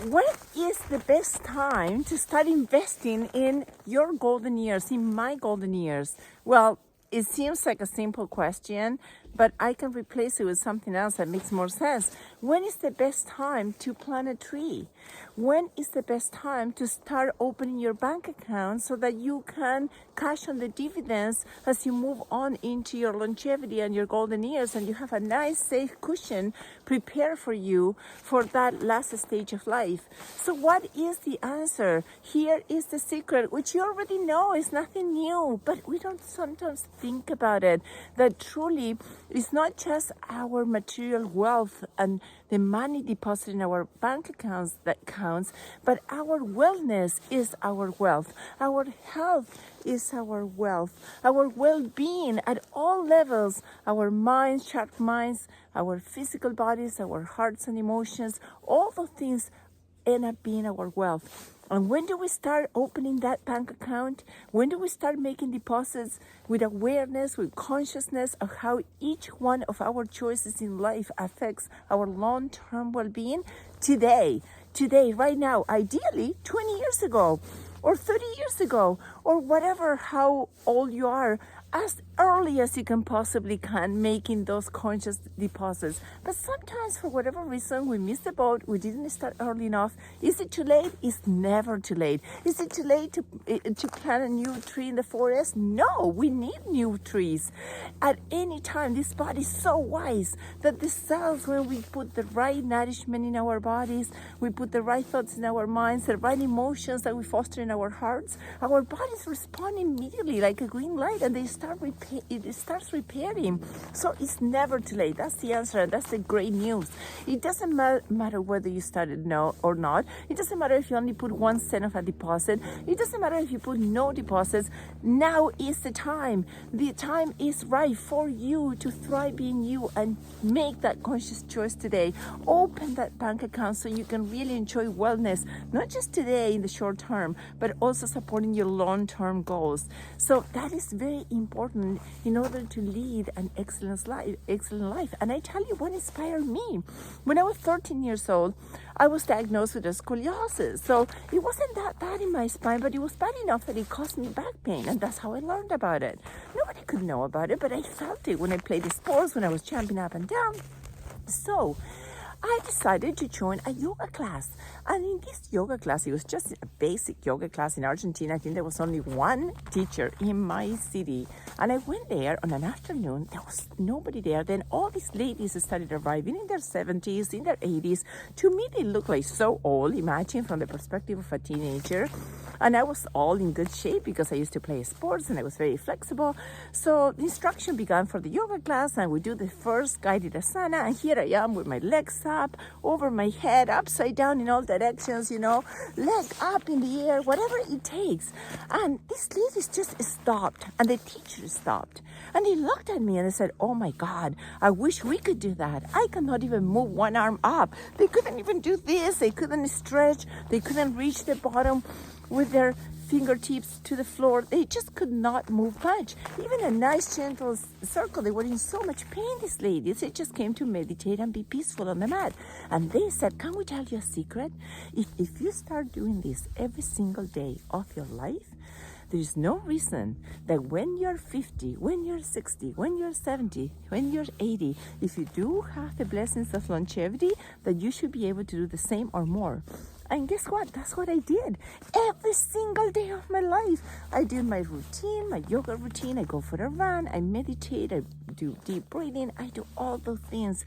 When is the best time to start investing in your golden years, in my golden years? Well, it seems like a simple question, but I can replace it with something else that makes more sense. When is the best time to plant a tree? When is the best time to start opening your bank account so that you can cash on the dividends as you move on into your longevity and your golden years, and you have a nice safe cushion prepared for you for that last stage of life? So what is the answer? Here is the secret, which you already know is nothing new, but we don't sometimes think about it, that truly it's not just our material wealth and the money deposited in our bank accounts that counts, but our wellness is our wealth. Our health is our wealth. Our well-being at all levels, our minds, sharp minds, our physical bodies, our hearts and emotions, all those things end up being our wealth. And when do we start opening that bank account? When do we start making deposits with awareness, with consciousness of how each one of our choices in life affects our long-term well-being? Today, right now, ideally 20 years ago or 30 years ago or whatever, how old you are, as early as you can, making those conscious deposits. But sometimes, for whatever reason, we missed the boat. We didn't start early enough. Is it too late? It's never too late. Is it too late to plant a new tree in the forest? No, we need new trees. At any time, this body is so wise that the cells, when we put the right nourishment in our bodies, we put the right thoughts in our minds, the right emotions that we foster in our hearts, our bodies respond immediately like a green light, and it starts repairing. So it's never too late. That's the answer, and that's the great news. It doesn't matter whether you started now or not. It doesn't matter if you only put 1 cent of a deposit. It doesn't matter if you put no deposits. Now is the time. The time is right for you to thrive being you and make that conscious choice today. Open that bank account so you can really enjoy wellness, not just today in the short term, but also supporting your long-term goals. So that is very important in order to lead an excellent life. And I tell you what inspired me. When I was 13 years old, I was diagnosed with a scoliosis. So it wasn't that bad in my spine, but it was bad enough that it caused me back pain. And that's how I learned about it. Nobody could know about it, but I felt it when I played the sports, when I was jumping up and down. So I decided to join a yoga class. And in this yoga class, it was just a basic yoga class in Argentina. I think there was only one teacher in my city. And I went there on an afternoon. There was nobody there. Then all these ladies started arriving in their 70s, in their 80s. To me, they looked like so old. Imagine from the perspective of a teenager. And I was all in good shape because I used to play sports and I was very flexible. So the instruction began for the yoga class, and we do the first guided asana. And here I am with my legs up, over my head, upside down in all directions, leg up in the air, whatever it takes. And these ladies just stopped, and the teacher stopped. And he looked at me and I said, "Oh my God, I wish we could do that. I cannot even move one arm up." They couldn't even do this. They couldn't stretch. They couldn't reach the bottom with their fingertips to the floor. They just could not move much. Even a nice gentle circle, they were in so much pain, these ladies. They just came to meditate and be peaceful on the mat. And they said, "Can we tell you a secret? If you start doing this every single day of your life, there is no reason that when you're 50, when you're 60, when you're 70, when you're 80, if you do have the blessings of longevity, that you should be able to do the same or more." And guess what? That's what I did. Every single day of my life, I did my routine, my yoga routine. I go for a run, I meditate, I do deep breathing, I do all those things.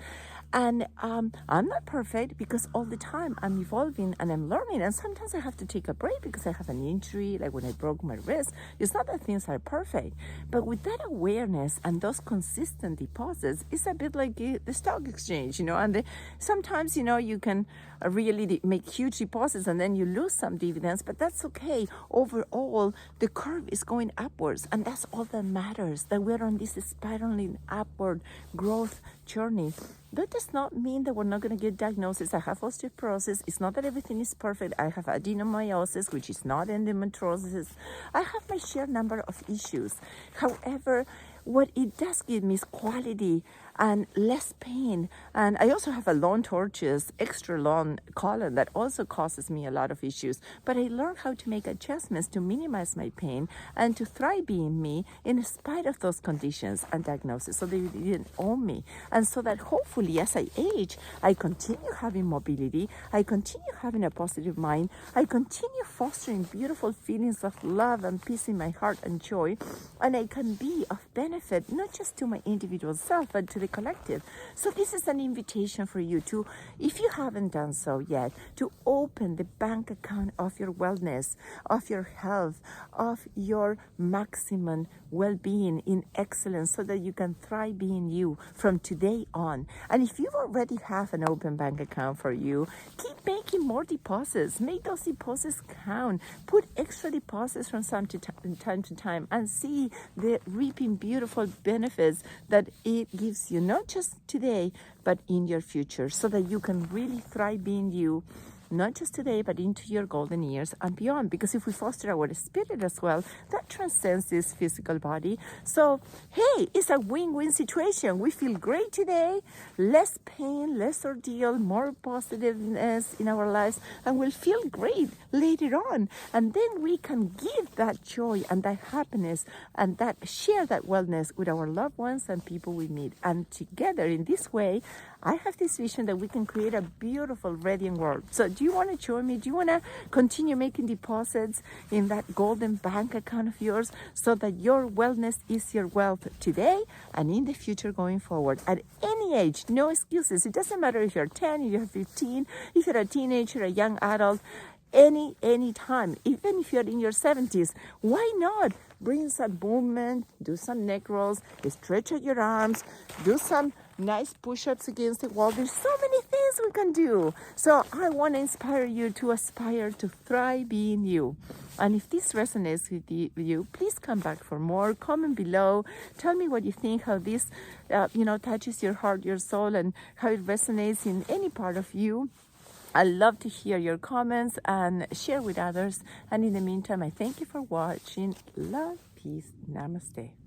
And I'm not perfect because all the time I'm evolving and I'm learning. And sometimes I have to take a break because I have an injury, like when I broke my wrist. It's not that things are perfect. But with that awareness and those consistent deposits, it's a bit like the stock exchange, and sometimes, you can really make huge deposits and then you lose some dividends, but that's okay. Overall, the curve is going upwards, and that's all that matters, that we're on this spiraling upward growth journey. That does not mean that we're not going to get diagnosis. I have osteoporosis. It's not that everything is perfect. I have adenomyosis, which is not endometriosis. I have my sheer number of issues. However, what it does give me is quality and less pain. And I also have a long tortuous, extra long colon that also causes me a lot of issues. But I learned how to make adjustments to minimize my pain and to thrive being me in spite of those conditions and diagnoses, so they didn't own me. And so that hopefully as I age, I continue having mobility, I continue having a positive mind, I continue fostering beautiful feelings of love and peace in my heart and joy, and I can be of benefit not just to my individual self but to the collective. So this is an invitation for you to, if you haven't done so yet, to open the bank account of your wellness, of your health, of your maximum well-being in excellence, so that you can thrive being you from today on. And if you already have an open bank account for you, keep making more deposits. Make those deposits count. Put extra deposits from time to time and see the reaping beautiful benefits that it gives you, not just today, but in your future, so that you can really thrive being you, not just today, but into your golden years and beyond. Because if we foster our spirit as well, that transcends this physical body. So, hey, it's a win-win situation. We feel great today, less pain, less ordeal, more positiveness in our lives, and we'll feel great later on. And then we can give that joy and that happiness and that share that wellness with our loved ones and people we meet. And together in this way, I have this vision that we can create a beautiful, radiant world. So do you want to join me? Do you want to continue making deposits in that golden bank account of yours, so that your wellness is your wealth today and in the future going forward? At any age, no excuses. It doesn't matter if you're 10, if you're 15, if you're a teenager, a young adult, any time, even if you're in your 70s, why not bring some movement, do some neck rolls, stretch out your arms, do some nice push-ups against the wall. There's so many things we can do. So I want to inspire you to aspire to thrive being you. And if this resonates with you, please come back for more. Comment below. Tell me what you think, how this touches your heart, your soul, and how it resonates in any part of you. I love to hear your comments and share with others. And in the meantime, I thank you for watching. Love, peace, namaste.